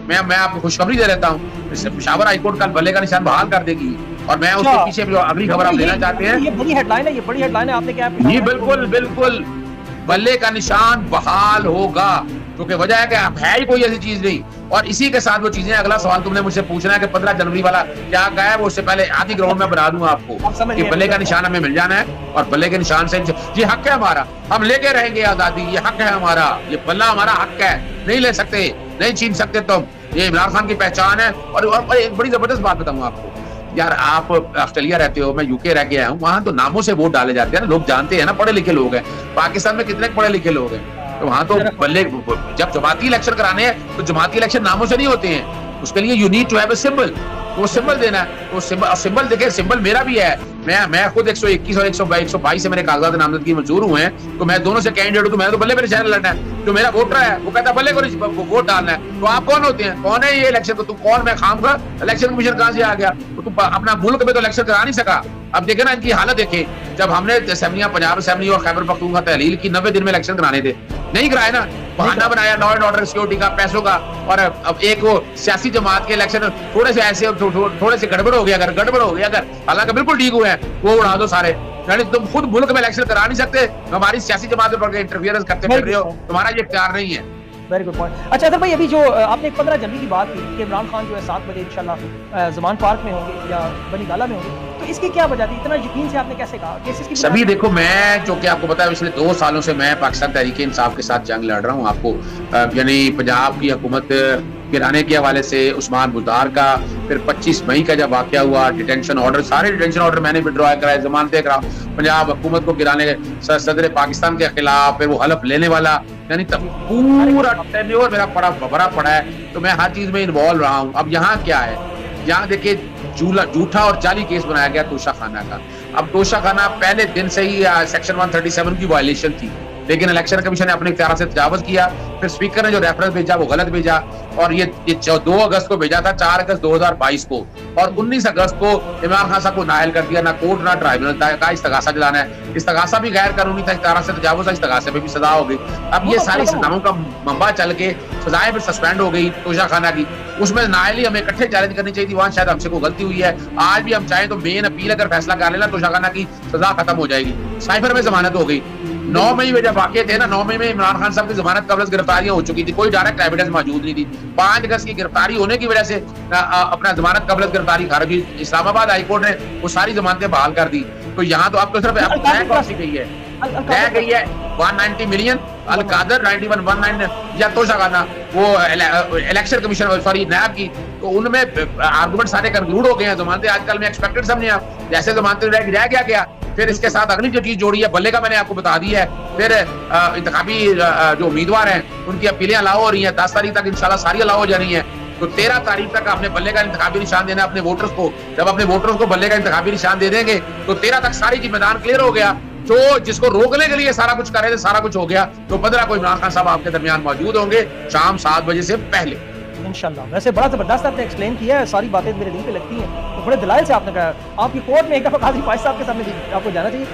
मैं आपको खुशखबरी दे देता हूँ, पेशावर हाईकोर्ट कल बल्ले का निशान बहाल कर देगी। और मैं उसके पीछे जो अगली खबर आप लेना चाहते हैं, ये बड़ी हेडलाइन है, ये बड़ी हेडलाइन है। आपने क्या ये बिल्कुल बिल्कुल बल्ले का निशान बहाल होगा, क्योंकि वजह है कि अब है ही कोई ऐसी चीज नहीं। और इसी के साथ वो चीजें, अगला सवाल तुमने मुझसे पूछना है कि 15 जनवरी वाला क्या कहा है, वो उससे पहले आधी ग्राउंड में बना दूंगा आपको कि बल्ले का निशान हमें मिल जाना है, और बल्ले के निशान से ये हक है हमारा, हम लेके रहेंगे आजादी, ये हक है हमारा, ये बल्ला हमारा हक है, नहीं ले सकते, नहीं छीन सकते तुम, ये इमरान खान की पहचान है। और एक बड़ी जबरदस्त बात बताऊंगा आपको यार, आप ऑस्ट्रेलिया रहते हो, मैं यूके रह के आया हूँ, वहां तो नामों से वोट डाले जाते हैं ना, लोग जानते हैं ना, पढ़े लिखे लोग हैं। पाकिस्तान में कितने पढ़े लिखे लोग हैं, तो वहां तो बल्ले, जब जमाती इलेक्शन कराने हैं तो जमाती इलेक्शन नामों से नहीं होते हैं, उसके लिए you need to have a symbol, वो सिंबल देना है। वो सिंबल देखे, सिंबल मेरा भी है, मैं खुद 121 और 122 से मेरे कागजात नामजदगी मंजूर हुए हैं, तो मैं दोनों से कैंडिडेट हूं, तो मैंने तो बल्ले मेरे शहर लड़ना है। जो मेरा वोटर है वो कहता है बल्ले को वोट डालना है, तो आप कौन होते हैं, कौन है ये इलेक्शन, तो तुम कौन, मैं खामखा इलेक्शन कमीशन कहां से आ गया, तो तुम अपना मुल्क में तो इलेक्शन करा नहीं सका। अब देखे ना इनकी हालत, देखे जब हमने असेंबलियां, पंजाब असेंबली और खैबर पख्तूनख्वा तहलील की 90 दिन में इलेक्शन कराने थे, नहीं कराए ना, बहाना बनाया लॉ एंड ऑर्डर सिक्योरिटी का, पैसों का। और अब एक वो सियासी जमात के इलेक्शन थोड़े से ऐसे थोड़े से गड़बड़ हो गया, अगर गड़बड़ हो गया, अगर हालांकि बिल्कुल ठीक हुए हैं, वो उड़ा दो सारे। यानी तुम खुद मुल्क में इलेक्शन करा नहीं सकते, हमारी सियासी जमात पर इंटरफियरेंस करते फिर रहे हो, तुम्हारा ये इख्तियार नहीं है। Very good point. अच्छा अदर भाई, अभी जो आपने 15 जनवरी की बात की कि इमरान खान जो है 7 बजे इंशाल्लाह जमान पार्क में होंगे या बनी गाला में होंगे, तो इसकी क्या वजह थी, इतना यकीन से आपने कैसे कहा कि इसकी सभी? देखो, मैं जो कि आपको पता है, पिछले 2 सालों से मैं पाकिस्तान तहरीक इंसाफ के साथ जंग लड़ रहा हूँ। आपको यानी पंजाब की हुकूमत गिराने के हवाले से उस्मान बुज़दार का, फिर 25 मई का जब वाकया हुआ, डिटेंशन ऑर्डर, सारे डिटेंशन ऑर्डर मैंने विड्रॉ कराए, जमानतें करा, पंजाब हुकूमत को गिराने सदर पाकिस्तान के खिलाफ, फिर वो हलफ लेने वाला, यानी पूरा टेन्योर मेरा भरा पड़ा है, तो मैं हर चीज में इन्वॉल्व रहा हूँ। अब यहाँ क्या है, यहाँ देखिए झूठा और जाली केस बनाया गया तोशा खाना का। अब तोशा खाना पहले दिन से ही सेक्शन 137 की वायलेशन थी, लेकिन इलेक्शन कमीशन ने अपने इख्तियार से तजावुज किया, फिर स्पीकर ने जो रेफरेंस भेजा वो गलत भेजा, और ये 2 अगस्त को भेजा था, 4 अगस्त 2022 को, और 19 अगस्त को इमरान खान साहब को नाअहल कर दिया, ना कोर्ट ना ट्राइब्यूनल का इस्तगासा चलाना है। इस्तगासा भी गैर कानूनी था, इख्तियार से तजावुज था, इस्तगासे पे भी सजा हो गई। अब ये सारी सजाओं का मंबा चल के सजाएं फिर सस्पेंड हो गई तोशा खाना की, उसमें नाअहली हमें इकट्ठे चैलेंज करनी चाहिए थी, वहां शायद हमसे कोई गलती हुई है। आज भी हम चाहें तो मेन अपील अगर फैसला कर लेना, तोशा खाना की सजा खत्म हो जाएगी। साइफर में जमानत हो गई। 9 मई में जब वाकये थे ना, 9 मई में इमरान खान साहब की जमानत कबल गिरफ्तारियां हो चुकी थी, कोई डायरेक्ट एविडेंस मौजूद नहीं थी। 5 अगस्त की गिरफ्तारी होने की वजह से अपना जमानत कबल गिरफ्तारी खारिज हुई, इस्लामाबाद हाईकोर्ट ने वो सारी जमानतें बहाल कर दी। तो यहाँ तो अब तो सिर्फ गई है, 190 मिलियन, अलकादर 9119 या तोशा खाना, वो इलेक्शन कमीशन सॉरी नैब की, तो उनमें आर्गुमेंट सारे कंक्लूड हो गए हैं। जमानतें आजकल में एक्सपेक्टेड समझे आप, जैसे जमानतें रह गया। फिर इसके साथ अगली जो चीज जोड़ी है बल्ले का, मैंने आपको बता दी है। फिर इंतखाबी जो उम्मीदवार हैं उनकी अपीलें अलाउ हो रही हैं, 10 तारीख तक इंशाल्लाह सारी अलाउ हो जानी है। तो 13 तारीख तक आपने बल्ले का इंतखाबी निशान देना अपने वोटर्स को। जब अपने वोटर्स को बल्ले का इंतखाबी निशान दे देंगे तो 13 तक सारी चीज मैदान क्लियर हो गया। जो जिसको रोकने के लिए सारा कुछ कर रहे थे, सारा कुछ हो गया। तो 15 को इमरान खान साहब आपके दरमियान मौजूद होंगे शाम 7 बजे से पहले इंशाल्लाह। वैसे बड़ा जबरदस्त आपने एक्सप्लेन किया है, सारी बातें मेरे दिल पे लगती हैं, तो बड़े दलाइल से आपने कहा। आपकी कोर्ट में एक दफा काजी फाइज साहब के सामने आपको जाना चाहिए।